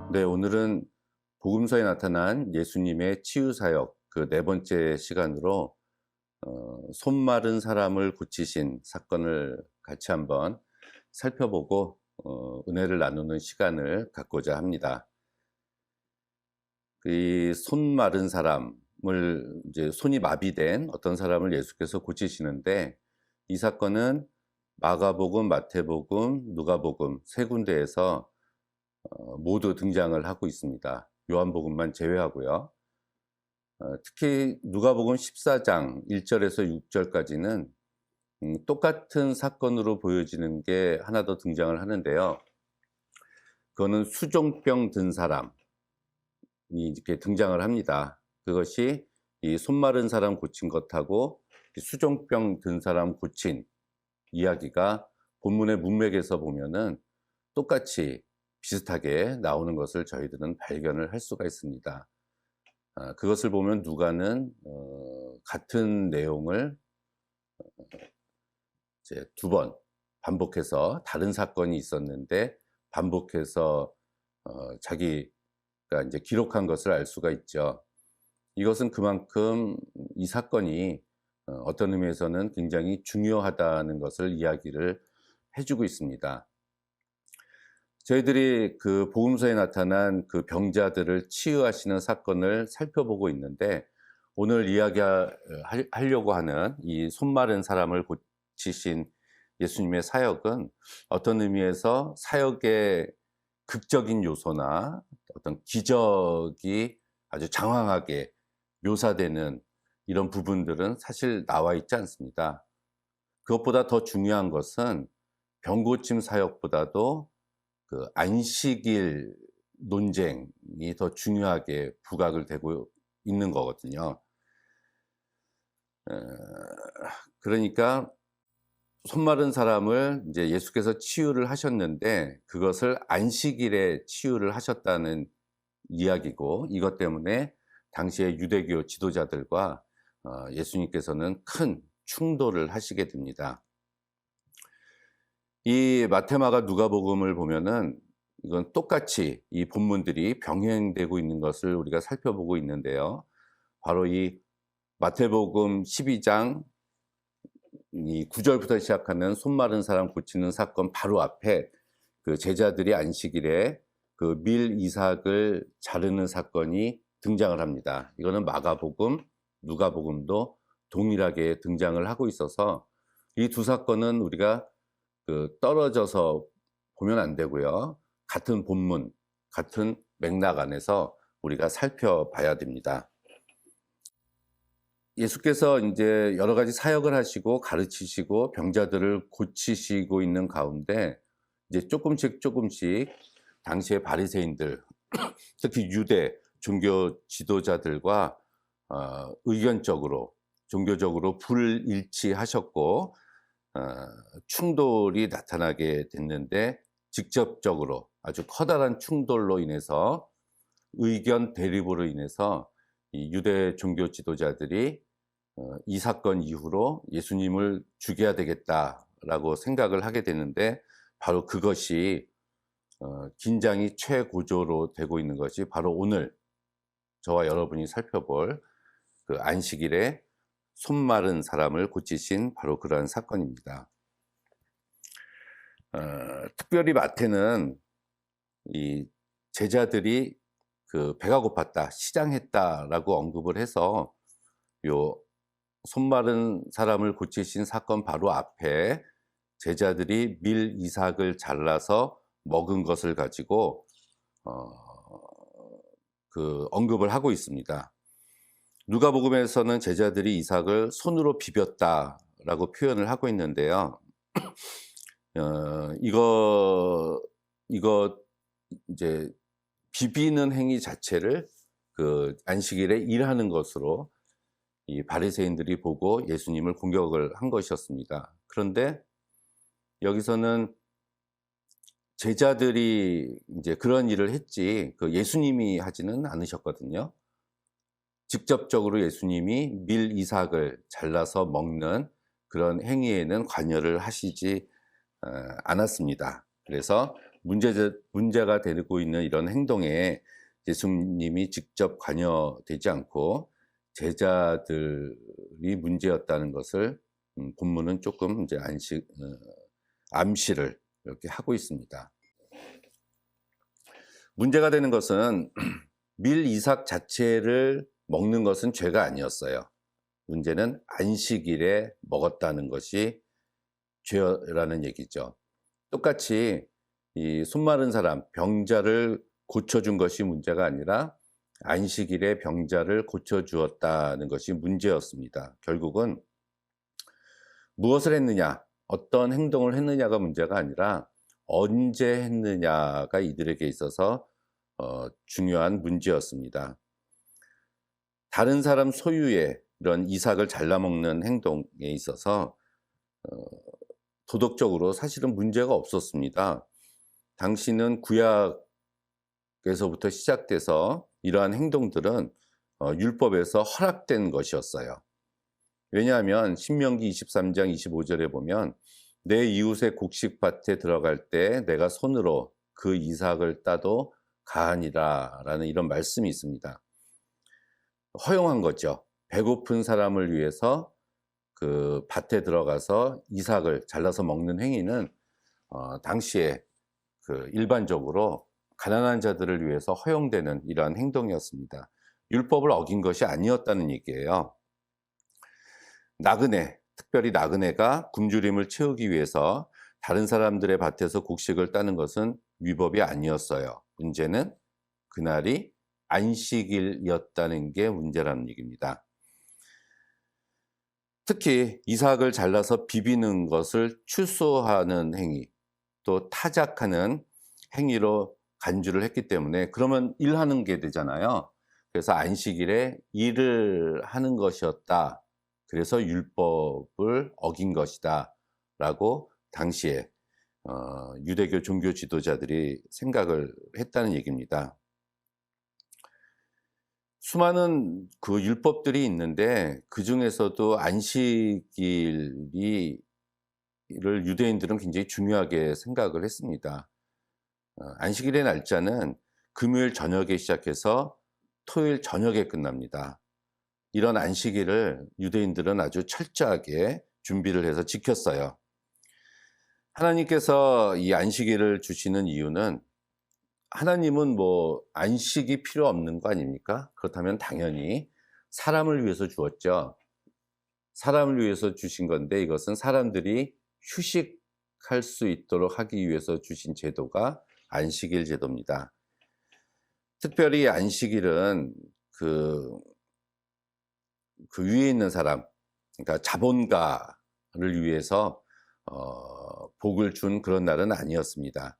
네, 오늘은 복음서에 나타난 예수님의 치유 사역 그 네 번째 시간으로 손 마른 사람을 고치신 사건을 같이 한번 살펴보고 은혜를 나누는 시간을 갖고자 합니다. 이 손 마른 사람을 이제 손이 마비된 어떤 사람을 예수께서 고치시는데 이 사건은 마가복음, 마태복음, 누가복음 세 군데에서 모두 등장을 하고 있습니다. 요한복음만 제외하고요. 특히 누가복음 14장 1절에서 6절까지는 똑같은 사건으로 보여지는 게 하나 더 등장을 하는데요. 그거는 수종병 든 사람이 이렇게 등장을 합니다. 그것이 이 손 마른 사람 고친 것하고 수종병 든 사람 고친 이야기가 본문의 문맥에서 보면은 똑같이 비슷하게 나오는 것을 저희들은 발견을 할 수가 있습니다. 그것을 보면 누가는 같은 내용을 이제 두 번 반복해서 다른 사건이 있었는데 반복해서 자기가 이제 기록한 것을 알 수가 있죠. 이것은 그만큼 이 사건이 어떤 의미에서는 굉장히 중요하다는 것을 이야기를 해주고 있습니다. 저희들이 그 복음서에 나타난 그 병자들을 치유하시는 사건을 살펴보고 있는데 오늘 이야기하려고 하는 이 손 마른 사람을 고치신 예수님의 사역은 어떤 의미에서 사역의 극적인 요소나 어떤 기적이 아주 장황하게 묘사되는 이런 부분들은 사실 나와 있지 않습니다. 그것보다 더 중요한 것은 병고침 사역보다도 그 안식일 논쟁이 더 중요하게 부각을 되고 있는 거거든요. 그러니까 손 마른 사람을 이제 예수께서 치유를 하셨는데 그것을 안식일에 치유를 하셨다는 이야기고, 이것 때문에 당시의 유대교 지도자들과 예수님께서는 큰 충돌을 하시게 됩니다. 이 마태마가 누가복음을 보면은 이건 똑같이 이 본문들이 병행되고 있는 것을 우리가 살펴보고 있는데요. 바로 이 마태복음 12장 이 9절부터 시작하는 손 마른 사람 고치는 사건 바로 앞에 그 제자들이 안식일에 그 밀 이삭을 자르는 사건이 등장을 합니다. 이거는 마가복음, 누가복음도 동일하게 등장을 하고 있어서 이 두 사건은 우리가 떨어져서 보면 안 되고요. 같은 본문, 같은 맥락 안에서 우리가 살펴봐야 됩니다. 예수께서 이제 여러 가지 사역을 하시고 가르치시고 병자들을 고치시고 있는 가운데 이제 조금씩 당시의 바리새인들, 특히 유대 종교 지도자들과 의견적으로 종교적으로 불일치하셨고 충돌이 나타나게 됐는데 직접적으로 아주 커다란 충돌로 인해서 의견 대립으로 인해서 이 유대 종교 지도자들이 이 사건 이후로 예수님을 죽여야 되겠다라고 생각을 하게 되는데 바로 그것이 긴장이 최고조로 되고 있는 것이 바로 오늘 저와 여러분이 살펴볼 그 안식일에 손 마른 사람을 고치신 바로 그러한 사건입니다. 특별히 마태는 이 제자들이 그 배가 고팠다, 시장했다라고 언급을 해서 요 손 마른 사람을 고치신 사건 바로 앞에 제자들이 밀 이삭을 잘라서 먹은 것을 가지고 그 언급을 하고 있습니다. 누가복음에서는 제자들이 이삭을 손으로 비볐다라고 표현을 하고 있는데요. 이거 이제 비비는 행위 자체를 그 안식일에 일하는 것으로 이 바리새인들이 보고 예수님을 공격을 한 것이었습니다. 그런데 여기서는 제자들이 이제 그런 일을 했지 그 예수님이 하지는 않으셨거든요. 직접적으로 예수님이 밀 이삭을 잘라서 먹는 그런 행위에는 관여를 하시지 않았습니다. 그래서 문제가 되고 있는 이런 행동에 예수님이 직접 관여되지 않고 제자들이 문제였다는 것을 본문은 조금 이제 암시를 이렇게 하고 있습니다. 문제가 되는 것은 밀 이삭 자체를 먹는 것은 죄가 아니었어요. 문제는 안식일에 먹었다는 것이 죄라는 얘기죠. 똑같이 이 손마른 사람, 병자를 고쳐준 것이 문제가 아니라 안식일에 병자를 고쳐주었다는 것이 문제였습니다. 결국은 무엇을 했느냐, 어떤 행동을 했느냐가 문제가 아니라 언제 했느냐가 이들에게 있어서 중요한 문제였습니다. 다른 사람 소유의 이런 이삭을 잘라먹는 행동에 있어서 도덕적으로 사실은 문제가 없었습니다. 당시는 구약에서부터 시작돼서 이러한 행동들은 율법에서 허락된 것이었어요. 왜냐하면 신명기 23장 25절에 보면 내 이웃의 곡식밭에 들어갈 때 내가 손으로 그 이삭을 따도 가하니라 라는 이런 말씀이 있습니다. 허용한 거죠. 배고픈 사람을 위해서 그 밭에 들어가서 이삭을 잘라서 먹는 행위는 당시에 그 일반적으로 가난한 자들을 위해서 허용되는 이러한 행동이었습니다. 율법을 어긴 것이 아니었다는 얘기예요. 나그네, 특별히 나그네가 굶주림을 채우기 위해서 다른 사람들의 밭에서 곡식을 따는 것은 위법이 아니었어요. 문제는 그날이 안식일이었다는 게 문제라는 얘기입니다. 특히 이삭을 잘라서 비비는 것을 출소하는 행위, 또 타작하는 행위로 간주를 했기 때문에 그러면 일하는 게 되잖아요. 그래서 안식일에 일을 하는 것이었다. 그래서 율법을 어긴 것이다 라고 당시에 유대교 종교 지도자들이 생각을 했다는 얘기입니다. 수많은 그 율법들이 있는데 그 중에서도 안식일을 유대인들은 굉장히 중요하게 생각을 했습니다. 안식일의 날짜는 금요일 저녁에 시작해서 토요일 저녁에 끝납니다. 이런 안식일을 유대인들은 아주 철저하게 준비를 해서 지켰어요. 하나님께서 이 안식일을 주시는 이유는 하나님은 뭐 안식이 필요 없는 거 아닙니까? 그렇다면 당연히 사람을 위해서 주었죠. 사람을 위해서 주신 건데 이것은 사람들이 휴식할 수 있도록 하기 위해서 주신 제도가 안식일 제도입니다. 특별히 안식일은 그 위에 있는 사람, 그러니까 자본가를 위해서 복을 준 그런 날은 아니었습니다.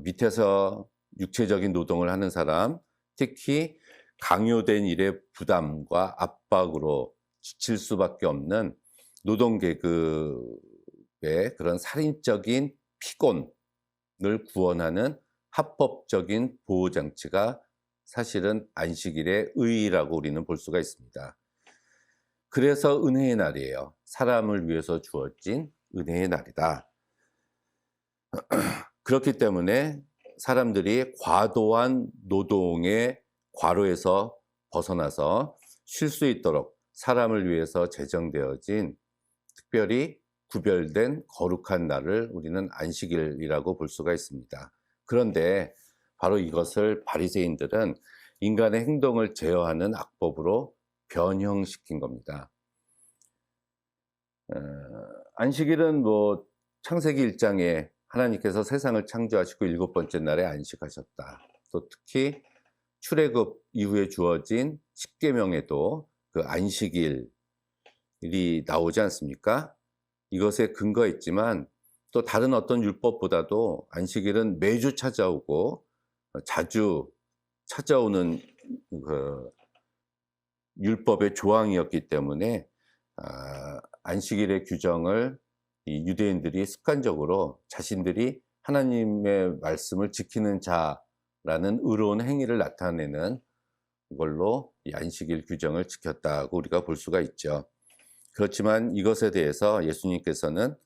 밑에서 육체적인 노동을 하는 사람, 특히 강요된 일의 부담과 압박으로 지칠 수밖에 없는 노동계급의 그런 살인적인 피곤을 구원하는 합법적인 보호장치가 사실은 안식일의 의의라고 우리는 볼 수가 있습니다. 그래서 은혜의 날이에요. 사람을 위해서 주어진 은혜의 날이다. 그렇기 때문에 사람들이 과도한 노동의 과로에서 벗어나서 쉴 수 있도록 사람을 위해서 제정되어진 특별히 구별된 거룩한 날을 우리는 안식일이라고 볼 수가 있습니다. 그런데 바로 이것을 바리새인들은 인간의 행동을 제어하는 악법으로 변형시킨 겁니다. 안식일은 뭐 창세기 1장에 하나님께서 세상을 창조하시고 7번째 날에 안식하셨다. 또 특히 출애굽 이후에 주어진 십계명에도 그 안식일이 나오지 않습니까? 이것에 근거했지만 또 다른 어떤 율법보다도 안식일은 매주 찾아오고 자주 찾아오는 그 율법의 조항이었기 때문에 안식일의 규정을 이 유대인들이 습관적으로 자신들이 하나님의 말씀을 지키는 자라는 의로운 행위를 나타내는 걸로 이 안식일 규정을 지켰다고 우리가 볼 수가 있죠. 그렇지만 이것에 대해서 예수님께서는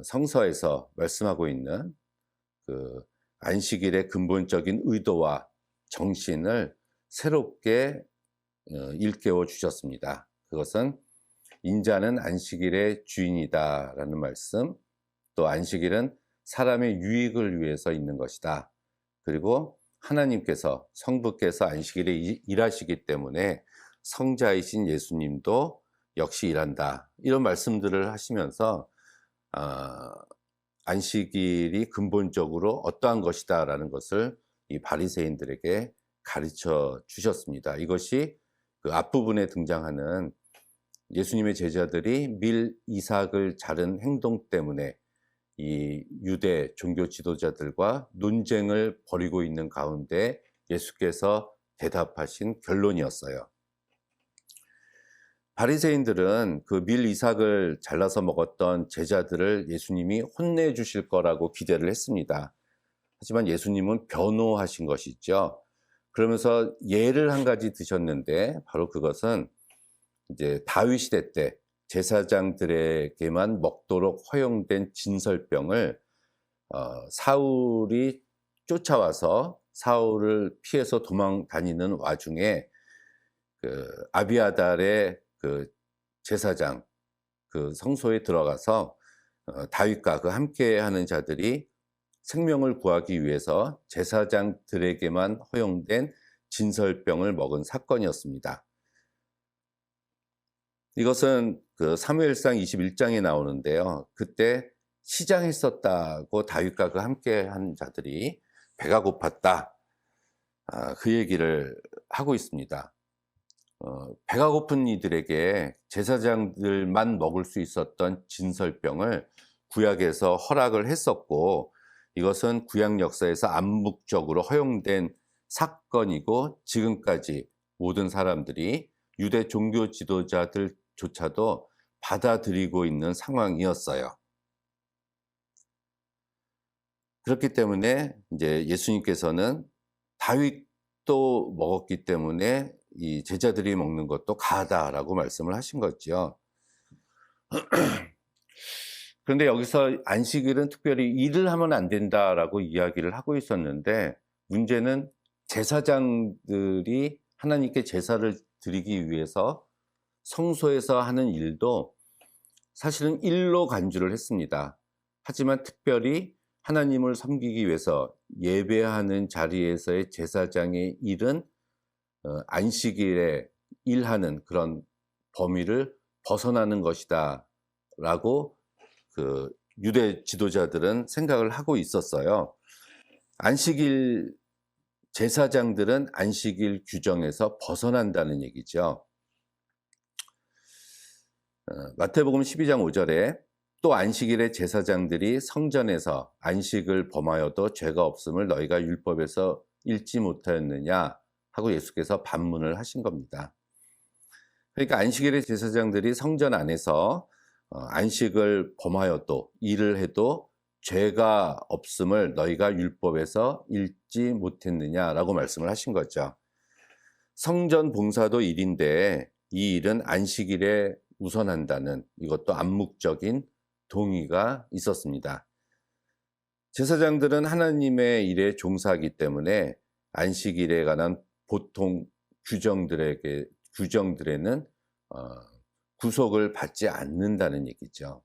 성서에서 말씀하고 있는 그 안식일의 근본적인 의도와 정신을 새롭게 일깨워 주셨습니다. 그것은 인자는 안식일의 주인이다라는 말씀, 또 안식일은 사람의 유익을 위해서 있는 것이다. 그리고 하나님께서, 성부께서 안식일에 일하시기 때문에 성자이신 예수님도 역시 일한다. 이런 말씀들을 하시면서 안식일이 근본적으로 어떠한 것이다라는 것을 이 바리새인들에게 가르쳐 주셨습니다. 이것이 그 앞부분에 등장하는 예수님의 제자들이 밀 이삭을 자른 행동 때문에 이 유대 종교 지도자들과 논쟁을 벌이고 있는 가운데 예수께서 대답하신 결론이었어요. 바리새인들은 그 밀 이삭을 잘라서 먹었던 제자들을 예수님이 혼내주실 거라고 기대를 했습니다. 하지만 예수님은 변호하신 것이죠. 그러면서 예를 한 가지 드셨는데, 바로 그것은 이제 다윗 시대 때 제사장들에게만 먹도록 허용된 진설병을 사울이 쫓아와서 사울을 피해서 도망 다니는 와중에 그 아비아달의 그 제사장 그 성소에 들어가서 다윗과 그 함께하는 자들이 생명을 구하기 위해서 제사장들에게만 허용된 진설병을 먹은 사건이었습니다. 이것은 그 사무엘상 21장에 나오는데요. 그때 시장했었다고 다윗과 그 함께한 자들이 배가 고팠다. 그 얘기를 하고 있습니다. 배가 고픈 이들에게 제사장들만 먹을 수 있었던 진설병을 구약에서 허락을 했었고, 이것은 구약 역사에서 암묵적으로 허용된 사건이고, 지금까지 모든 사람들이 유대 종교 지도자들조차도 받아들이고 있는 상황이었어요. 그렇기 때문에 이제 예수님께서는 다윗도 먹었기 때문에 이 제자들이 먹는 것도 가하다라고 말씀을 하신 거죠. 그런데 여기서 안식일은 특별히 일을 하면 안 된다라고 이야기를 하고 있었는데, 문제는 제사장들이 하나님께 제사를 드리기 위해서 성소에서 하는 일도 사실은 일로 간주를 했습니다. 하지만 특별히 하나님을 섬기기 위해서 예배하는 자리에서의 제사장의 일은 안식일에 일하는 그런 범위를 벗어나는 것이다 라고 그 유대 지도자들은 생각을 하고 있었어요. 안식일 제사장들은 안식일 규정에서 벗어난다는 얘기죠. 마태복음 12장 5절에 또 안식일에 제사장들이 성전에서 안식을 범하여도 죄가 없음을 너희가 율법에서 읽지 못하였느냐 하고 예수께서 반문을 하신 겁니다. 그러니까 안식일에 제사장들이 성전 안에서 안식을 범하여도 일을 해도 죄가 없음을 너희가 율법에서 읽지 못했느냐라고 말씀을 하신 거죠. 성전 봉사도 일인데 이 일은 안식일에 우선한다는 이것도 암묵적인 동의가 있었습니다. 제사장들은 하나님의 일에 종사하기 때문에 안식일에 관한 보통 규정들에는 구속을 받지 않는다는 얘기죠.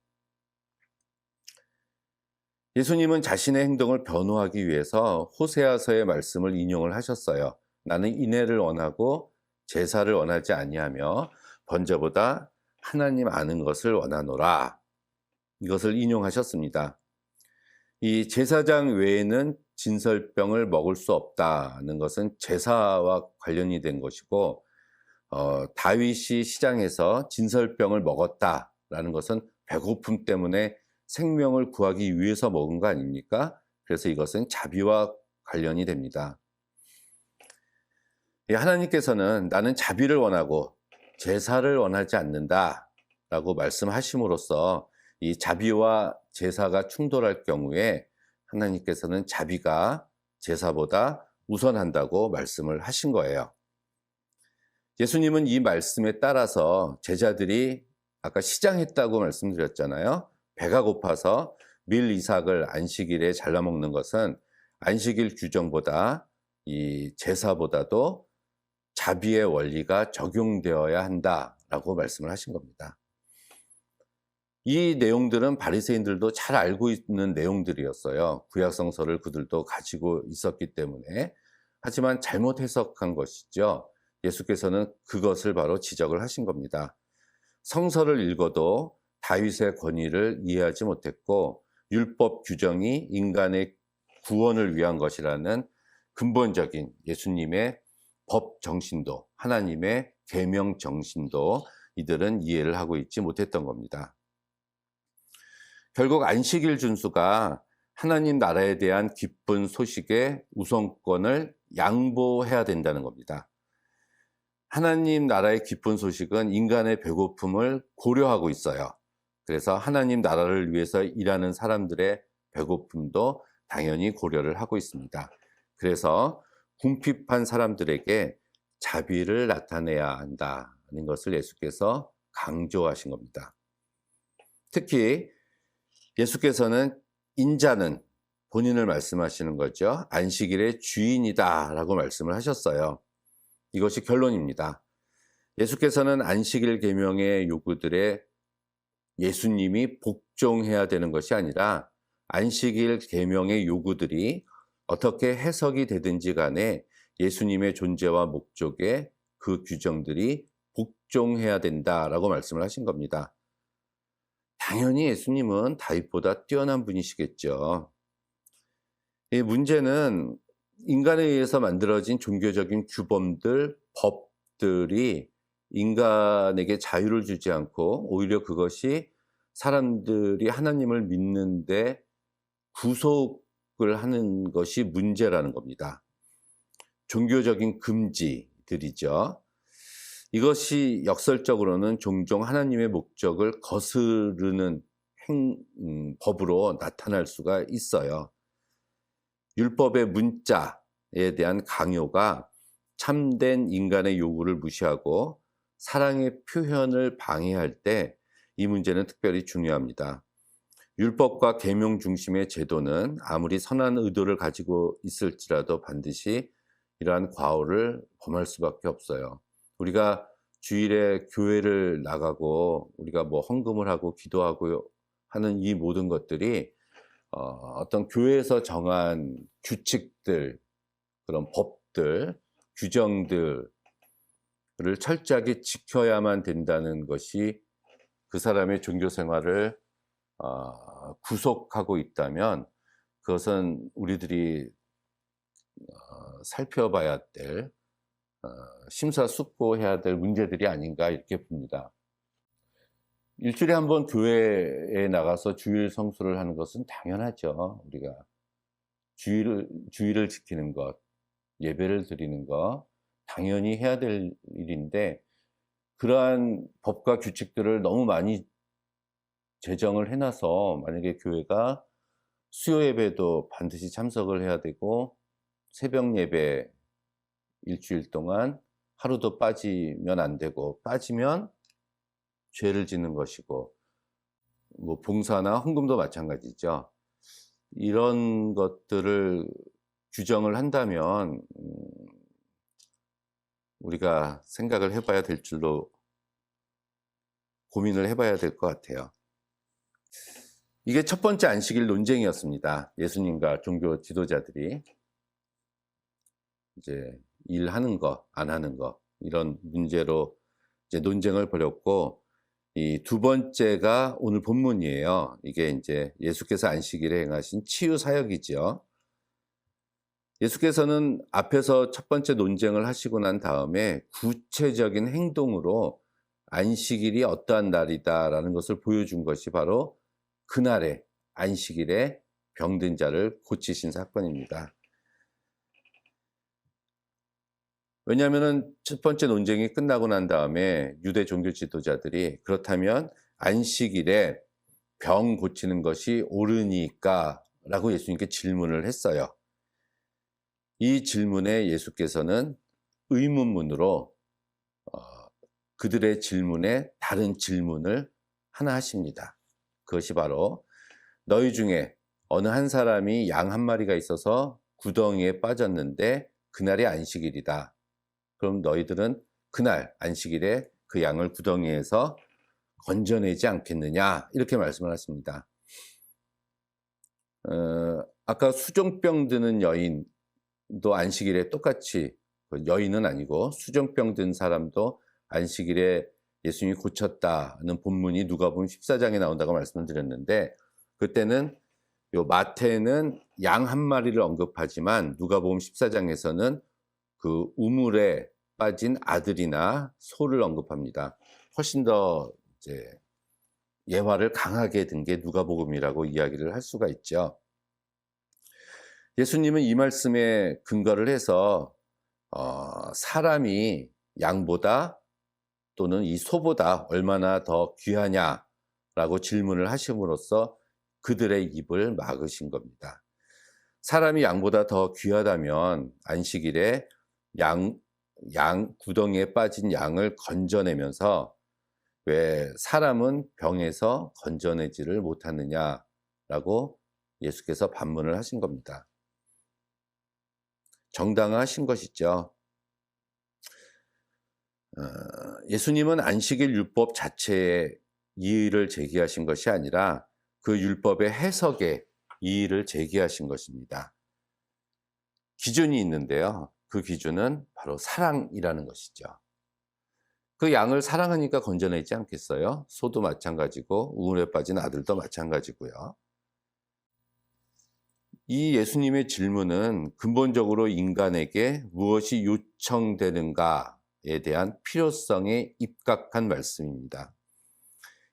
예수님은 자신의 행동을 변호하기 위해서 호세아서의 말씀을 인용을 하셨어요. 나는 인애를 원하고 제사를 원하지 아니하며 번제보다 하나님 아는 것을 원하노라. 이것을 인용하셨습니다. 이 제사장 외에는 진설병을 먹을 수 없다는 것은 제사와 관련이 된 것이고, 다윗이 시장에서 진설병을 먹었다라는 것은 배고픔 때문에 생명을 구하기 위해서 먹은 거 아닙니까? 그래서 이것은 자비와 관련이 됩니다. 하나님께서는 나는 자비를 원하고 제사를 원하지 않는다라고 말씀하심으로써 이 자비와 제사가 충돌할 경우에 하나님께서는 자비가 제사보다 우선한다고 말씀을 하신 거예요. 예수님은 이 말씀에 따라서 제자들이 아까 시장했다고 말씀드렸잖아요. 배가 고파서 밀 이삭을 안식일에 잘라 먹는 것은 안식일 규정보다 이 제사보다도 자비의 원리가 적용되어야 한다라고 말씀을 하신 겁니다. 이 내용들은 바리새인들도 잘 알고 있는 내용들이었어요. 구약 성서를 그들도 가지고 있었기 때문에. 하지만 잘못 해석한 것이죠. 예수께서는 그것을 바로 지적을 하신 겁니다. 성서를 읽어도 다윗의 권위를 이해하지 못했고 율법 규정이 인간의 구원을 위한 것이라는 근본적인 예수님의 법 정신도, 하나님의 계명 정신도 이들은 이해를 하고 있지 못했던 겁니다. 결국 안식일 준수가 하나님 나라에 대한 기쁜 소식의 우선권을 양보해야 된다는 겁니다. 하나님 나라의 기쁜 소식은 인간의 배고픔을 고려하고 있어요. 그래서 하나님 나라를 위해서 일하는 사람들의 배고픔도 당연히 고려를 하고 있습니다. 그래서 궁핍한 사람들에게 자비를 나타내야 한다는 것을 예수께서 강조하신 겁니다. 특히 예수께서는 인자는 본인을 말씀하시는 거죠. 안식일의 주인이다 라고 말씀을 하셨어요. 이것이 결론입니다. 예수께서는 안식일 계명의 요구들에 예수님이 복종해야 되는 것이 아니라 안식일 계명의 요구들이 어떻게 해석이 되든지 간에 예수님의 존재와 목적에 그 규정들이 복종해야 된다라고 말씀을 하신 겁니다. 당연히 예수님은 다윗보다 뛰어난 분이시겠죠. 이 문제는 인간에 의해서 만들어진 종교적인 규범들, 법들이 인간에게 자유를 주지 않고 오히려 그것이 사람들이 하나님을 믿는데 구속을 하는 것이 문제라는 겁니다. 종교적인 금지들이죠. 이것이 역설적으로는 종종 하나님의 목적을 거스르는 법으로 나타날 수가 있어요. 율법의 문자에 대한 강요가 참된 인간의 요구를 무시하고 사랑의 표현을 방해할 때 이 문제는 특별히 중요합니다. 율법과 계명 중심의 제도는 아무리 선한 의도를 가지고 있을지라도 반드시 이러한 과오를 범할 수밖에 없어요. 우리가 주일에 교회를 나가고 우리가 뭐 헌금을 하고 기도하고 하는 이 모든 것들이 어떤 교회에서 정한 규칙들, 그런 법들, 규정들을 철저하게 지켜야만 된다는 것이 그 사람의 종교 생활을 구속하고 있다면 그것은 우리들이 살펴봐야 될 심사숙고해야 될 문제들이 아닌가 이렇게 봅니다. 일주일에 한 번 교회에 나가서 주일 성수를 하는 것은 당연하죠. 우리가 주일을 지키는 것, 예배를 드리는 것 당연히 해야 될 일인데 그러한 법과 규칙들을 너무 많이 제정을 해놔서 만약에 교회가 수요 예배도 반드시 참석을 해야 되고 새벽 예배 일주일 동안 하루도 빠지면 안 되고 빠지면 죄를 짓는 것이고 뭐 봉사나 헌금도 마찬가지죠. 이런 것들을 규정을 한다면 우리가 생각을 해봐야 될 줄로 고민을 해봐야 될 것 같아요. 이게 첫 번째 안식일 논쟁이었습니다. 예수님과 종교 지도자들이 이제 일하는 거, 안 하는 거 이런 문제로 이제 논쟁을 벌였고 이 두 번째가 오늘 본문이에요. 이게 이제 예수께서 안식일에 행하신 치유 사역이죠. 예수께서는 앞에서 첫 번째 논쟁을 하시고 난 다음에 구체적인 행동으로 안식일이 어떠한 날이다라는 것을 보여준 것이 바로 그날의 안식일에 병든 자를 고치신 사건입니다. 왜냐하면 첫 번째 논쟁이 끝나고 난 다음에 유대 종교 지도자들이 그렇다면 안식일에 병 고치는 것이 옳으니까 라고 예수님께 질문을 했어요. 이 질문에 예수께서는 의문문으로 그들의 질문에 다른 질문을 하나 하십니다. 그것이 바로 너희 중에 어느 한 사람이 양 한 마리가 있어서 구덩이에 빠졌는데 그날이 안식일이다. 그럼 너희들은 그날 안식일에 그 양을 구덩이에서 건져내지 않겠느냐, 이렇게 말씀을 하십니다. 아까 수종병 드는 여인도 안식일에 똑같이, 여인은 아니고 수종병 든 사람도 안식일에 예수님이 고쳤다는 본문이 누가복음 14장에 나온다고 말씀을 드렸는데, 그때는 요 마태는 양 한 마리를 언급하지만 누가복음 14장에서는 그 우물에 빠진 아들이나 소를 언급합니다. 훨씬 더 이제 예화를 강하게 든 게 누가복음이라고 이야기를 할 수가 있죠. 예수님은 이 말씀에 근거를 해서 사람이 양보다 또는 이 소보다 얼마나 더 귀하냐라고 질문을 하심으로써 그들의 입을 막으신 겁니다. 사람이 양보다 더 귀하다면 안식일에 양 구덩이에 빠진 양을 건져내면서 왜 사람은 병에서 건져내지를 못하느냐라고 예수께서 반문을 하신 겁니다. 정당하신 것이죠. 예수님은 안식일 율법 자체에 이의를 제기하신 것이 아니라 그 율법의 해석에 이의를 제기하신 것입니다. 기준이 있는데요. 그 기준은 바로 사랑이라는 것이죠. 그 양을 사랑하니까 건져내지 않겠어요? 소도 마찬가지고 우물에 빠진 아들도 마찬가지고요. 이 예수님의 질문은 근본적으로 인간에게 무엇이 요청되는가에 대한 필요성에 입각한 말씀입니다.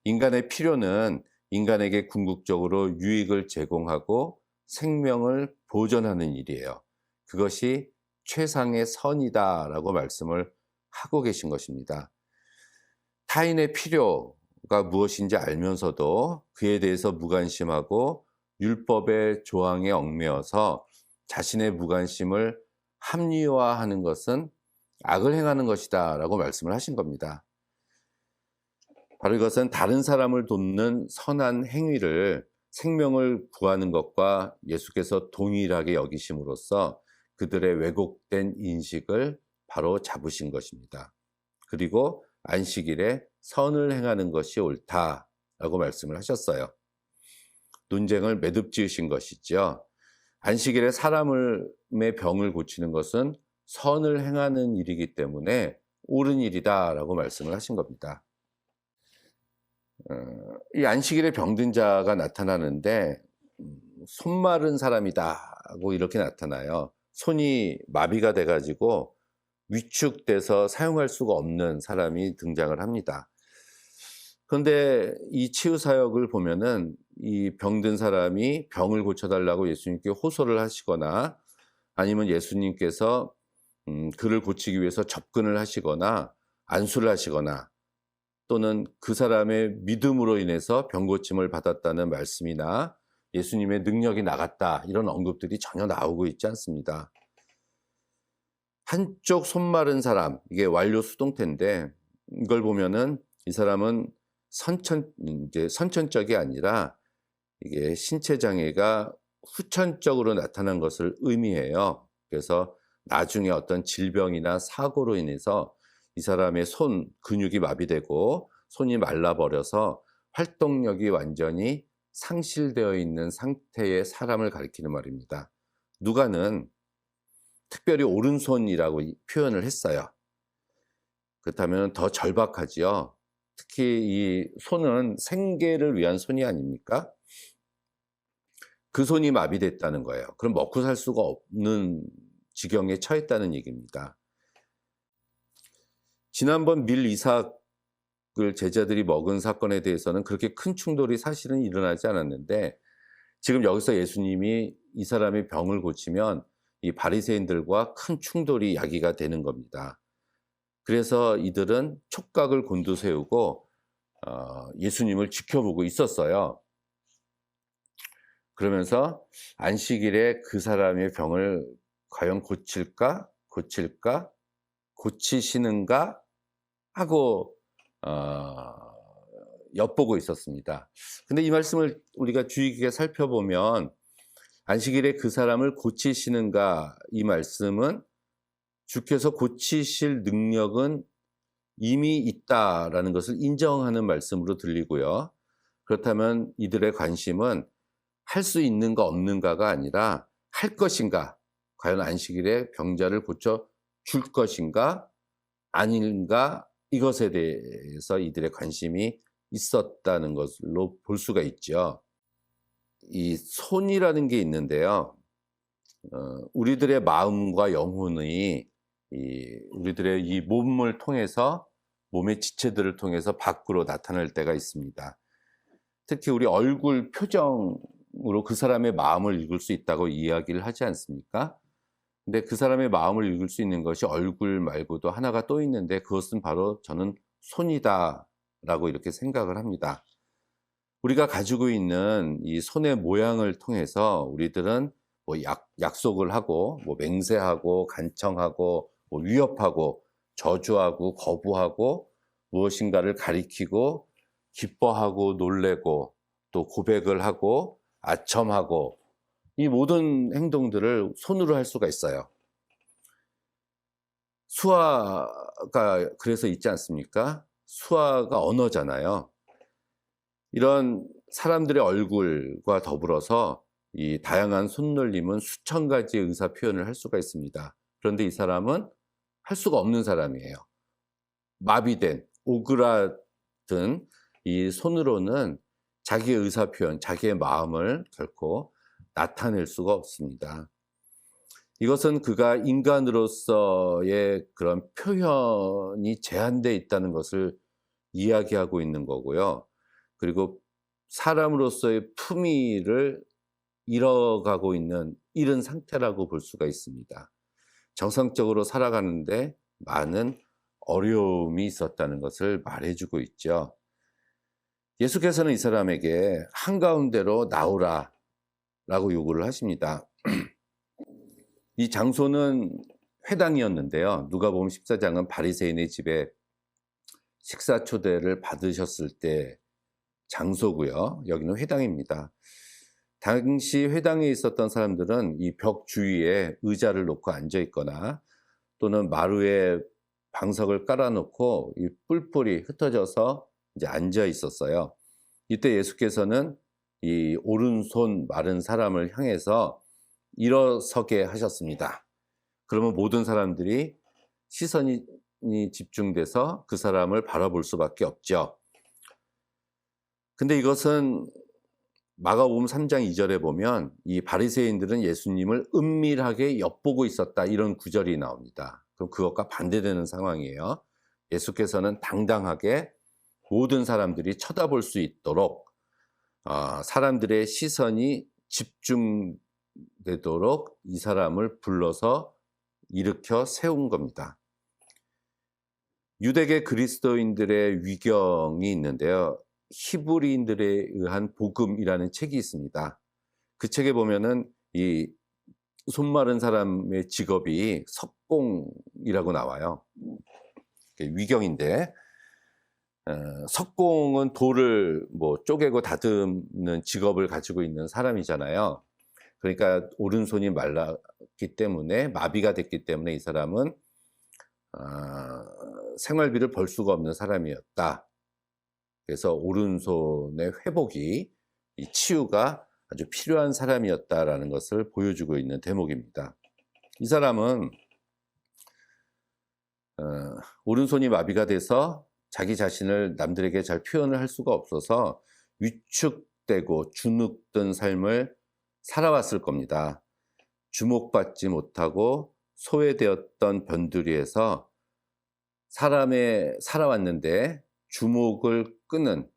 인간의 필요는 인간에게 궁극적으로 유익을 제공하고 생명을 보존하는 일이에요. 그것이 최상의 선이다라고 말씀을 하고 계신 것입니다. 타인의 필요가 무엇인지 알면서도 그에 대해서 무관심하고 율법의 조항에 얽매여서 자신의 무관심을 합리화하는 것은 악을 행하는 것이다 라고 말씀을 하신 겁니다. 바로 이것은 다른 사람을 돕는 선한 행위를 생명을 구하는 것과 예수께서 동일하게 여기심으로써 그들의 왜곡된 인식을 바로 잡으신 것입니다. 그리고 안식일에 선을 행하는 것이 옳다라고 말씀을 하셨어요. 논쟁을 매듭 지으신 것이죠. 안식일에 사람의 병을 고치는 것은 선을 행하는 일이기 때문에 옳은 일이다라고 말씀을 하신 겁니다. 이 안식일에 병든 자가 나타나는데 손 마른 사람이다고 이렇게 나타나요. 손이 마비가 돼가지고 위축돼서 사용할 수가 없는 사람이 등장을 합니다. 그런데 이 치유 사역을 보면은 이 병든 사람이 병을 고쳐달라고 예수님께 호소를 하시거나 아니면 예수님께서 그를 고치기 위해서 접근을 하시거나 안수를 하시거나 또는 그 사람의 믿음으로 인해서 병 고침을 받았다는 말씀이나 예수님의 능력이 나갔다 이런 언급들이 전혀 나오고 있지 않습니다. 한쪽 손 마른 사람, 이게 완료 수동태인데 이걸 보면은 이 사람은 선천적이 아니라 이게 신체 장애가 후천적으로 나타난 것을 의미해요. 그래서 나중에 어떤 질병이나 사고로 인해서 이 사람의 손 근육이 마비되고 손이 말라버려서 활동력이 완전히 상실되어 있는 상태의 사람을 가리키는 말입니다. 누가는 특별히 오른손이라고 표현을 했어요. 그렇다면 더 절박하지요. 특히 이 손은 생계를 위한 손이 아닙니까? 그 손이 마비됐다는 거예요. 그럼 먹고 살 수가 없는 지경에 처했다는 얘기입니다. 지난번 밀 이삭을 제자들이 먹은 사건에 대해서는 그렇게 큰 충돌이 사실은 일어나지 않았는데 지금 여기서 예수님이 이 사람의 병을 고치면 이 바리새인들과 큰 충돌이 야기가 되는 겁니다. 그래서 이들은 촉각을 곤두세우고 예수님을 지켜보고 있었어요. 그러면서 안식일에 그 사람의 병을 과연 고치시는가 하고 엿보고 있었습니다. 근데 이 말씀을 우리가 주의 깊게 살펴보면 안식일에 그 사람을 고치시는가, 이 말씀은 주께서 고치실 능력은 이미 있다라는 것을 인정하는 말씀으로 들리고요. 그렇다면 이들의 관심은 할 수 있는가 없는가가 아니라 할 것인가, 과연 안식일에 병자를 고쳐 줄 것인가 아닌가, 이것에 대해서 이들의 관심이 있었다는 것으로 볼 수가 있죠. 이 손이라는 게 있는데요. 우리들의 마음과 영혼이 우리들의 이 몸을 통해서, 몸의 지체들을 통해서 밖으로 나타날 때가 있습니다. 특히 우리 얼굴 표정으로 그 사람의 마음을 읽을 수 있다고 이야기를 하지 않습니까? 근데 그 사람의 마음을 읽을 수 있는 것이 얼굴 말고도 하나가 또 있는데, 그것은 바로 저는 손이다라고 이렇게 생각을 합니다. 우리가 가지고 있는 이 손의 모양을 통해서 우리들은 뭐 약속을 하고, 뭐 맹세하고, 간청하고, 뭐 위협하고, 저주하고, 거부하고, 무엇인가를 가리키고, 기뻐하고, 놀래고, 또 고백을 하고, 아첨하고, 이 모든 행동들을 손으로 할 수가 있어요. 수화가 그래서 있지 않습니까? 수화가 언어잖아요. 이런 사람들의 얼굴과 더불어서 이 다양한 손놀림은 수천 가지의 의사 표현을 할 수가 있습니다. 그런데 이 사람은 할 수가 없는 사람이에요. 마비된, 오그라든 이 손으로는 자기의 의사 표현, 자기의 마음을 결코 나타낼 수가 없습니다. 이것은 그가 인간으로서의 그런 표현이 제한되어 있다는 것을 이야기하고 있는 거고요. 그리고 사람으로서의 품위를 잃어가고 있는 이런 상태라고 볼 수가 있습니다. 정상적으로 살아가는데 많은 어려움이 있었다는 것을 말해주고 있죠. 예수께서는 이 사람에게 한가운데로 나오라 라고 요구를 하십니다. 이 장소는 회당이었는데요. 누가복음 14장은 바리새인의 집에 식사 초대를 받으셨을 때 장소고요. 여기는 회당입니다. 당시 회당에 있었던 사람들은 이 벽 주위에 의자를 놓고 앉아 있거나, 또는 마루에 방석을 깔아놓고 이 뿔뿔이 흩어져서 이제 앉아 있었어요. 이때 예수께서는 이 오른손 마른 사람을 향해서 일어서게 하셨습니다. 그러면 모든 사람들이 시선이 집중돼서 그 사람을 바라볼 수밖에 없죠. 근데 이것은 마가복음 3장 2절에 보면 이 바리새인들은 예수님을 은밀하게 엿보고 있었다, 이런 구절이 나옵니다. 그럼 그것과 반대되는 상황이에요. 예수께서는 당당하게 모든 사람들이 쳐다볼 수 있도록 사람들의 시선이 집중되도록 이 사람을 불러서 일으켜 세운 겁니다. 유대계 그리스도인들의 위경이 있는데요. 히브리인들에 의한 복음이라는 책이 있습니다. 그 책에 보면은 이 손마른 사람의 직업이 석공이라고 나와요. 위경인데, 석공은 돌을 뭐 쪼개고 다듬는 직업을 가지고 있는 사람이잖아요. 그러니까 오른손이 말랐기 때문에, 마비가 됐기 때문에 이 사람은 생활비를 벌 수가 없는 사람이었다. 그래서 오른손의 회복이, 이 치유가 아주 필요한 사람이었다라는 것을 보여주고 있는 대목입니다. 이 사람은 오른손이 마비가 돼서 자기 자신을 남들에게 잘 표현을 할 수가 없어서 위축되고 주눅든 삶을 살아왔을 겁니다. 주목받지 못하고 소외되었던 변두리에서 살아왔는데, 주목을 끄는,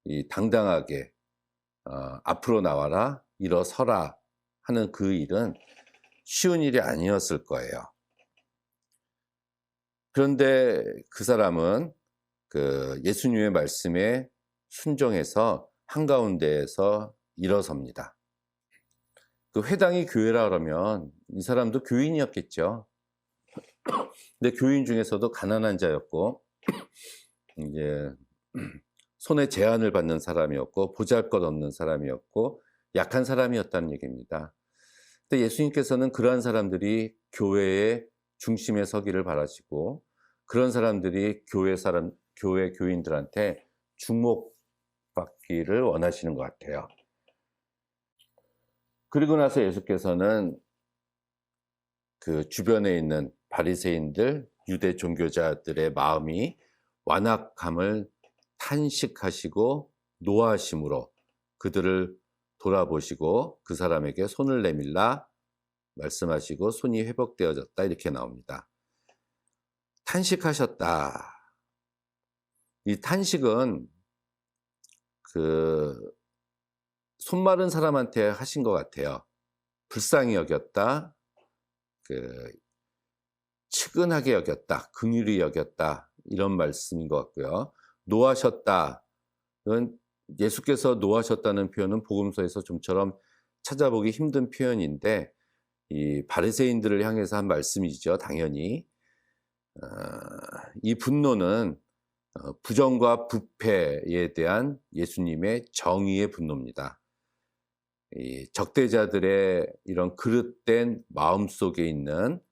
이 당당하게 앞으로 나와라, 일어서라 하는 그 일은 쉬운 일이 아니었을 거예요. 그런데 그 사람은 그 예수님의 말씀에 순종해서 한가운데에서 일어섭니다. 그 회당이 교회라 그러면 이 사람도 교인이었겠죠. 근데 교인 중에서도 가난한 자였고, 이제 손에 제한을 받는 사람이었고 보잘것없는 사람이었고 약한 사람이었다는 얘기입니다. 근데 예수님께서는 그러한 사람들이 교회의 중심에 서기를 바라시고 그런 사람들이 교회 교인들한테 주목받기를 원하시는 것 같아요. 그리고 나서 예수께서는 그 주변에 있는 바리새인들, 유대 종교자들의 마음이 완악함을 탄식하시고 노하심으로 그들을 돌아보시고 그 사람에게 손을 내밀라 말씀하시고 손이 회복되어졌다 이렇게 나옵니다. 탄식하셨다. 이 탄식은 그 손 마른 사람한테 하신 것 같아요. 불쌍히 여겼다. 그 측은하게 여겼다. 긍휼히 여겼다. 이런 말씀인 것 같고요. 노하셨다. 이건 예수께서 노하셨다는 표현은 복음서에서 좀처럼 찾아보기 힘든 표현인데 이 바리새인들을 향해서 한 말씀이죠. 당연히. 이 분노는 부정과 부패에 대한 예수님의 정의의 분노입니다. 이 적대자들의 이런 그릇된 마음속에 있는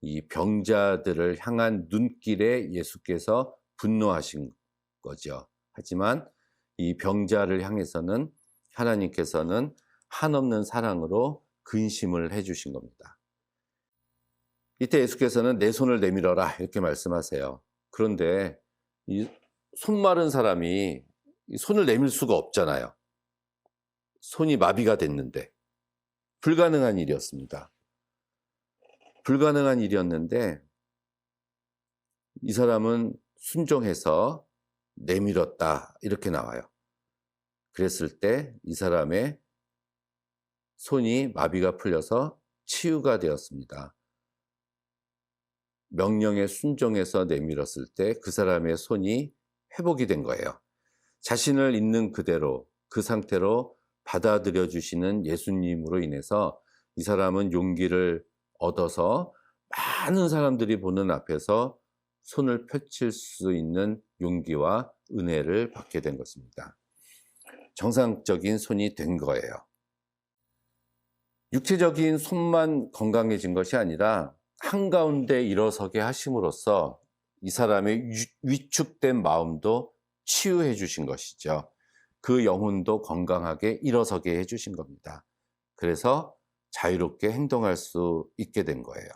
이 병자들을 향한 눈길에 예수께서 분노하신 거죠. 하지만 이 병자를 향해서는 하나님께서는 한없는 사랑으로 근심을 해 주신 겁니다. 이때 예수께서는 내 손을 내밀어라 이렇게 말씀하세요. 그런데 이 손 마른 사람이 이 손을 내밀 수가 없잖아요. 손이 마비가 됐는데 불가능한 일이었습니다. 불가능한 일이었는데 이 사람은 순종해서 내밀었다 이렇게 나와요. 그랬을 때 이 사람의 손이 마비가 풀려서 치유가 되었습니다. 명령에 순종해서 내밀었을 때 그 사람의 손이 회복이 된 거예요. 자신을 있는 그대로 그 상태로 받아들여 주시는 예수님으로 인해서 이 사람은 용기를 얻어서 많은 사람들이 보는 앞에서 손을 펼칠 수 있는 용기와 은혜를 받게 된 것입니다. 정상적인 손이 된 거예요. 육체적인 손만 건강해진 것이 아니라 한가운데 일어서게 하심으로써 이 사람의 위축된 마음도 치유해 주신 것이죠. 그 영혼도 건강하게 일어서게 해 주신 겁니다. 그래서 자유롭게 행동할 수 있게 된 거예요.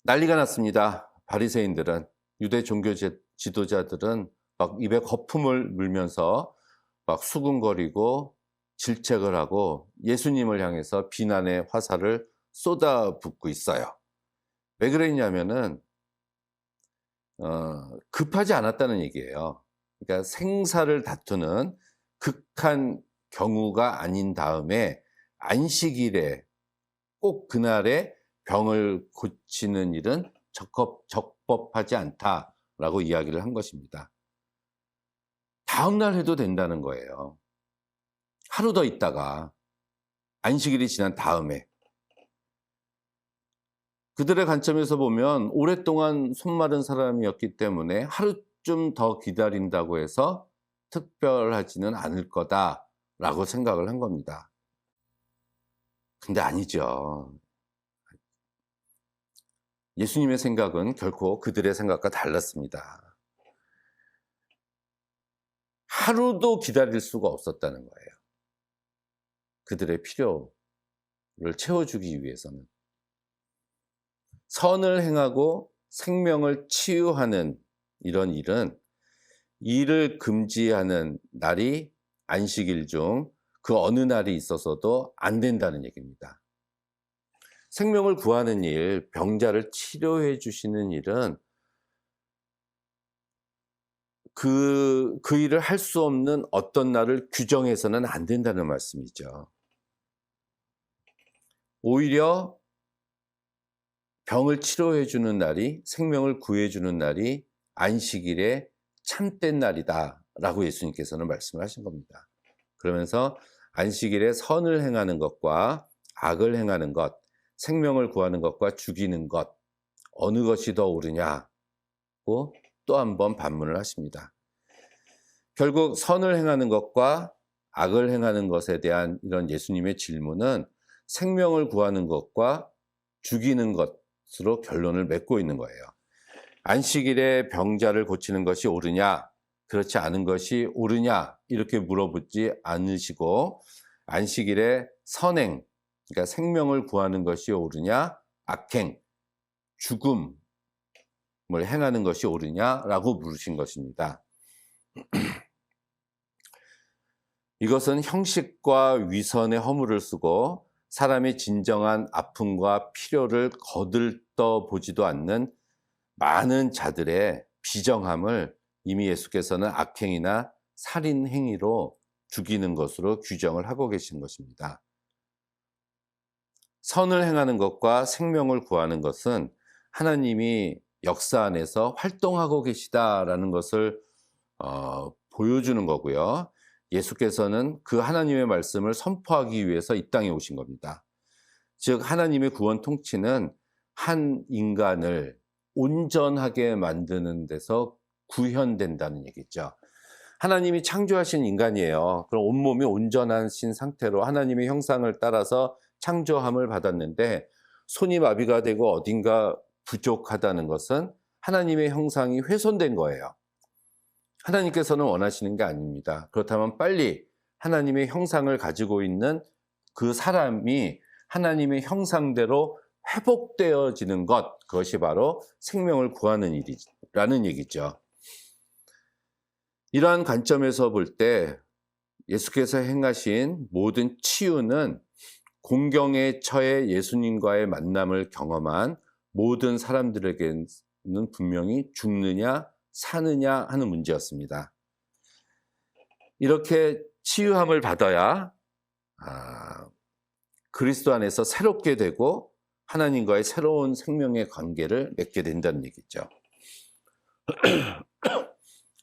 난리가 났습니다. 바리새인들은, 유대 종교 지도자들은 막 입에 거품을 물면서 막 수군거리고 질책을 하고 예수님을 향해서 비난의 화살을 쏟아붓고 있어요. 왜 그랬냐면은 급하지 않았다는 얘기예요. 그러니까 생사를 다투는 극한 경우가 아닌 다음에 안식일에 꼭 그날에 병을 고치는 일은 적법하지 않다라고 이야기를 한 것입니다. 다음 날 해도 된다는 거예요. 하루 더 있다가 안식일이 지난 다음에. 그들의 관점에서 보면 오랫동안 손 마른 사람이었기 때문에 하루쯤 더 기다린다고 해서 특별하지는 않을 거다라고 생각을 한 겁니다. 근데 아니죠. 예수님의 생각은 결코 그들의 생각과 달랐습니다. 하루도 기다릴 수가 없었다는 거예요. 그들의 필요를 채워주기 위해서는. 선을 행하고 생명을 치유하는 이런 일은 일을 금지하는 날이 안식일 중 그 어느 날이 있어서도 안 된다는 얘기입니다. 생명을 구하는 일, 병자를 치료해 주시는 일은 그 일을 할 수 없는 어떤 날을 규정해서는 안 된다는 말씀이죠. 오히려 병을 치료해 주는 날이, 생명을 구해 주는 날이 안식일의 참된 날이다라고 예수님께서는 말씀을 하신 겁니다. 그러면서 안식일에 선을 행하는 것과 악을 행하는 것, 생명을 구하는 것과 죽이는 것, 어느 것이 더 옳으냐고 또 한 번 반문을 하십니다. 결국 선을 행하는 것과 악을 행하는 것에 대한 이런 예수님의 질문은 생명을 구하는 것과 죽이는 것으로 결론을 맺고 있는 거예요. 안식일에 병자를 고치는 것이 옳으냐, 그렇지 않은 것이 옳으냐, 이렇게 물어보지 않으시고, 안식일에 선행, 그러니까 생명을 구하는 것이 옳으냐, 악행, 죽음을 행하는 것이 옳으냐라고 물으신 것입니다. 이것은 형식과 위선의 허물을 쓰고 사람의 진정한 아픔과 필요를 거들떠 보지도 않는 많은 자들의 비정함을 이미 예수께서는 악행이나 살인 행위로 죽이는 것으로 규정을 하고 계신 것입니다. 선을 행하는 것과 생명을 구하는 것은 하나님이 역사 안에서 활동하고 계시다라는 것을 보여주는 거고요. 예수께서는 그 하나님의 말씀을 선포하기 위해서 이 땅에 오신 겁니다. 즉 하나님의 구원 통치는 한 인간을 온전하게 만드는 데서 구현된다는 얘기죠. 하나님이 창조하신 인간이에요. 그럼 온몸이 온전하신 상태로 하나님의 형상을 따라서 창조함을 받았는데 손이 마비가 되고 어딘가 부족하다는 것은 하나님의 형상이 훼손된 거예요. 하나님께서는 원하시는 게 아닙니다. 그렇다면 빨리 하나님의 형상을 가지고 있는 그 사람이 하나님의 형상대로 회복되어지는 것, 그것이 바로 생명을 구하는 일이라는 얘기죠. 이러한 관점에서 볼 때 예수께서 행하신 모든 치유는 공경에 처해 예수님과의 만남을 경험한 모든 사람들에게는 분명히 죽느냐 사느냐 하는 문제였습니다. 이렇게 치유함을 받아야 그리스도 안에서 새롭게 되고 하나님과의 새로운 생명의 관계를 맺게 된다는 얘기죠.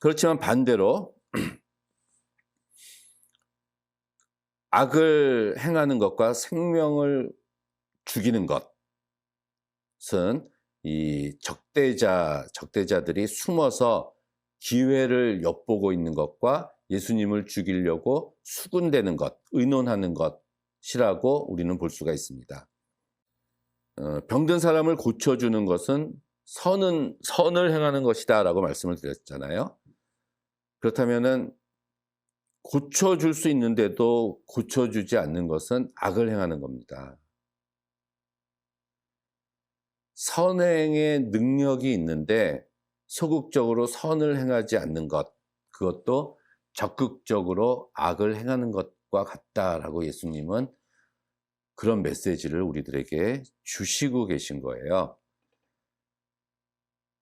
그렇지만 반대로 악을 행하는 것과 생명을 죽이는 것은 이 적대자들이 숨어서 기회를 엿보고 있는 것과 예수님을 죽이려고 수군대는 것, 의논하는 것이라고 우리는 볼 수가 있습니다. 병든 사람을 고쳐주는 것은 선을 행하는 것이다 라고 말씀을 드렸잖아요. 그렇다면은 고쳐줄 수 있는데도 고쳐주지 않는 것은 악을 행하는 겁니다. 선행의 능력이 있는데 소극적으로 선을 행하지 않는 것, 그것도 적극적으로 악을 행하는 것과 같다라고 예수님은 그런 메시지를 우리들에게 주시고 계신 거예요.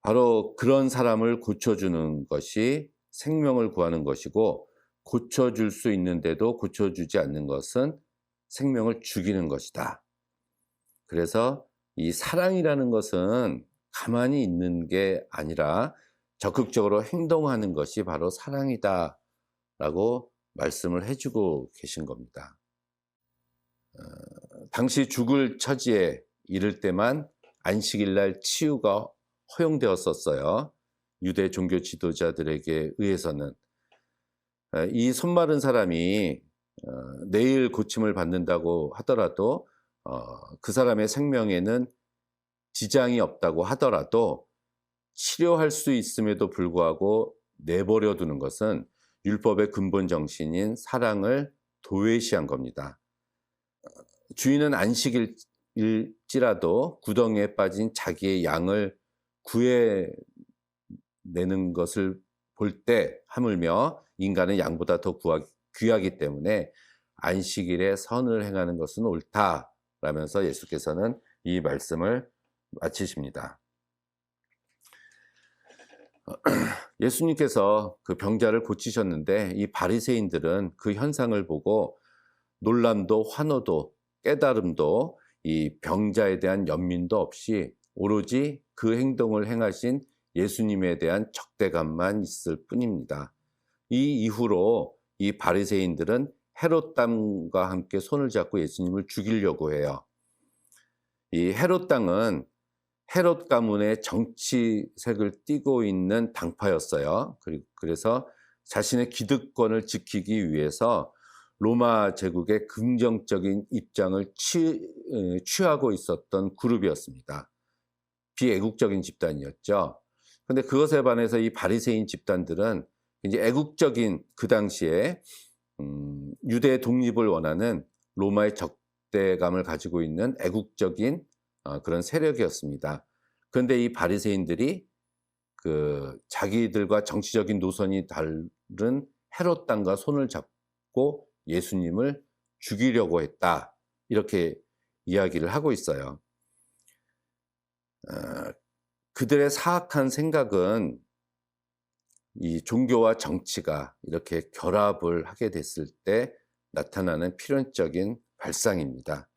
바로 그런 사람을 고쳐주는 것이 생명을 구하는 것이고, 고쳐줄 수 있는데도 고쳐주지 않는 것은 생명을 죽이는 것이다. 그래서 이 사랑이라는 것은 가만히 있는 게 아니라 적극적으로 행동하는 것이 바로 사랑이다 라고 말씀을 해주고 계신 겁니다. 당시 죽을 처지에 이를 때만 안식일날 치유가 허용되었었어요. 유대 종교 지도자들에게 의해서는. 이 손마른 사람이 내일 고침을 받는다고 하더라도 그 사람의 생명에는 지장이 없다고 하더라도 치료할 수 있음에도 불구하고 내버려 두는 것은 율법의 근본 정신인 사랑을 도외시한 겁니다. 주인은 안식일일지라도 구덩이에 빠진 자기의 양을 구해내는 것을 볼 때 하물며 인간은 양보다 더 귀하기 때문에 안식일에 선을 행하는 것은 옳다라면서 예수께서는 이 말씀을 마치십니다. 예수님께서 그 병자를 고치셨는데 이 바리새인들은 그 현상을 보고 놀람도 환호도 깨달음도 이 병자에 대한 연민도 없이 오로지 그 행동을 행하신 예수님에 대한 적대감만 있을 뿐입니다. 이 이후로 이 바리새인들은 헤롯당과 함께 손을 잡고 예수님을 죽이려고 해요. 이 헤롯당은 헤롯 가문의 정치색을 띠고 있는 당파였어요. 그래서 자신의 기득권을 지키기 위해서 로마 제국의 긍정적인 입장을 취하고 있었던 그룹이었습니다. 비애국적인 집단이었죠. 근데 그것에 반해서 이 바리새인 집단들은 이제 애국적인, 그 당시에 유대 독립을 원하는 로마의 적대감을 가지고 있는 애국적인 그런 세력이었습니다. 그런데 이 바리새인들이 그 자기들과 정치적인 노선이 다른 헤롯 당과 손을 잡고 예수님을 죽이려고 했다, 이렇게 이야기를 하고 있어요. 그들의 사악한 생각은 이 종교와 정치가 이렇게 결합을 하게 됐을 때 나타나는 필연적인 발상입니다.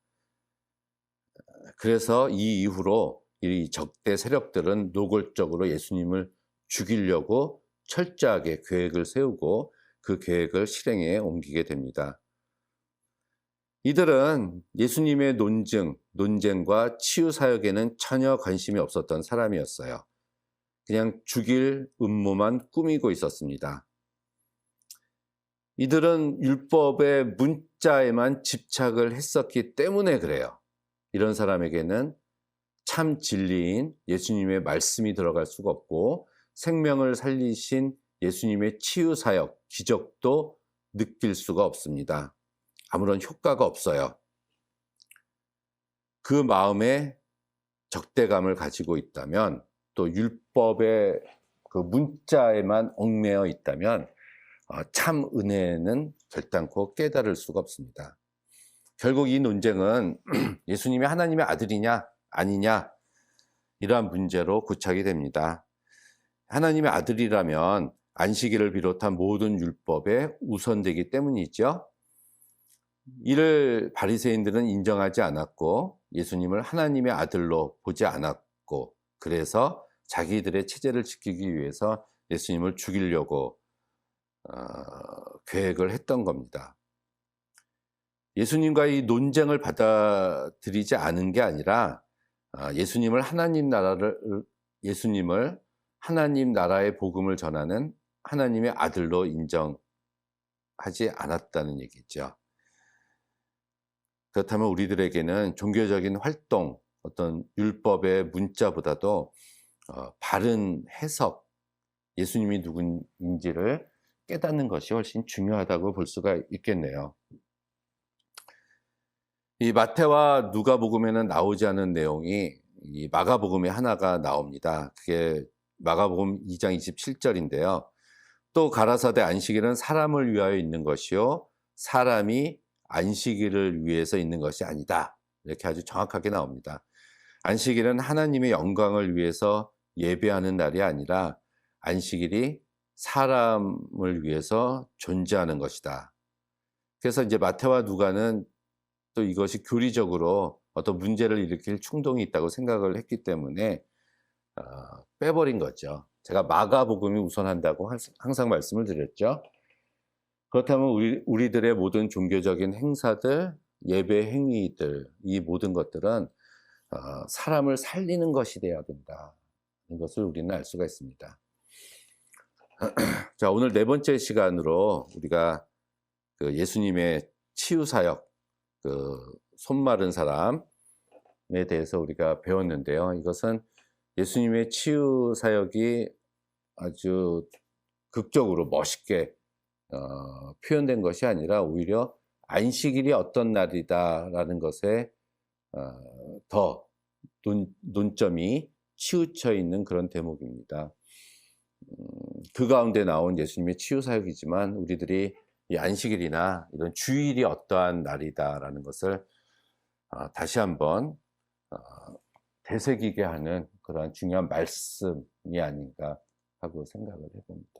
그래서 이 이후로 이 적대 세력들은 노골적으로 예수님을 죽이려고 철저하게 계획을 세우고 그 계획을 실행에 옮기게 됩니다. 이들은 예수님의 논쟁과 치유 사역에는 전혀 관심이 없었던 사람이었어요. 그냥 죽일 음모만 꾸미고 있었습니다. 이들은 율법의 문자에만 집착을 했었기 때문에 그래요. 이런 사람에게는 참 진리인 예수님의 말씀이 들어갈 수가 없고, 생명을 살리신 예수님의 치유 사역, 기적도 느낄 수가 없습니다. 아무런 효과가 없어요. 그 마음에 적대감을 가지고 있다면, 또 율법의 그 문자에만 얽매여 있다면 참 은혜는 결단코 깨달을 수가 없습니다. 결국 이 논쟁은 예수님이 하나님의 아들이냐 아니냐, 이러한 문제로 고착이 됩니다. 하나님의 아들이라면 안식일을 비롯한 모든 율법에 우선되기 때문이죠. 이를 바리새인들은 인정하지 않았고 예수님을 하나님의 아들로 보지 않았고, 그래서 자기들의 체제를 지키기 위해서 예수님을 죽이려고 계획을 했던 겁니다. 예수님과의 논쟁을 받아들이지 않은 게 아니라 예수님을 하나님 나라의 복음을 전하는 하나님의 아들로 인정하지 않았다는 얘기죠. 그렇다면 우리들에게는 종교적인 활동, 어떤 율법의 문자보다도 바른 해석, 예수님이 누구인지를 깨닫는 것이 훨씬 중요하다고 볼 수가 있겠네요. 이 마태와 누가복음에는 나오지 않은 내용이 이 마가복음에 하나가 나옵니다. 그게 마가복음 2장 27절인데요. 또 가라사대 안식일은 사람을 위하여 있는 것이요 사람이 안식일을 위해서 있는 것이 아니다, 이렇게 아주 정확하게 나옵니다. 안식일은 하나님의 영광을 위해서 예배하는 날이 아니라 안식일이 사람을 위해서 존재하는 것이다. 그래서 이제 마태와 누가는 또 이것이 교리적으로 어떤 문제를 일으킬 충동이 있다고 생각을 했기 때문에 빼버린 거죠. 제가 마가복음이 우선한다고 항상 말씀을 드렸죠. 그렇다면 우리들의 모든 종교적인 행사들, 예배 행위들, 이 모든 것들은 사람을 살리는 것이 되어야 된다, 이것을 우리는 알 수가 있습니다. 자, 오늘 네 번째 시간으로 우리가 그 예수님의 치유 사역, 그 손 마른 사람에 대해서 우리가 배웠는데요. 이것은 예수님의 치유 사역이 아주 극적으로 멋있게 표현된 것이 아니라 오히려 안식일이 어떤 날이다라는 것에 더 논점이 치우쳐 있는 그런 대목입니다. 그 가운데 나온 예수님의 치유 사역이지만 우리들이 이 안식일이나 이런 주일이 어떠한 날이다라는 것을 다시 한번 되새기게 하는 그러한 중요한 말씀이 아닌가 하고 생각을 해봅니다.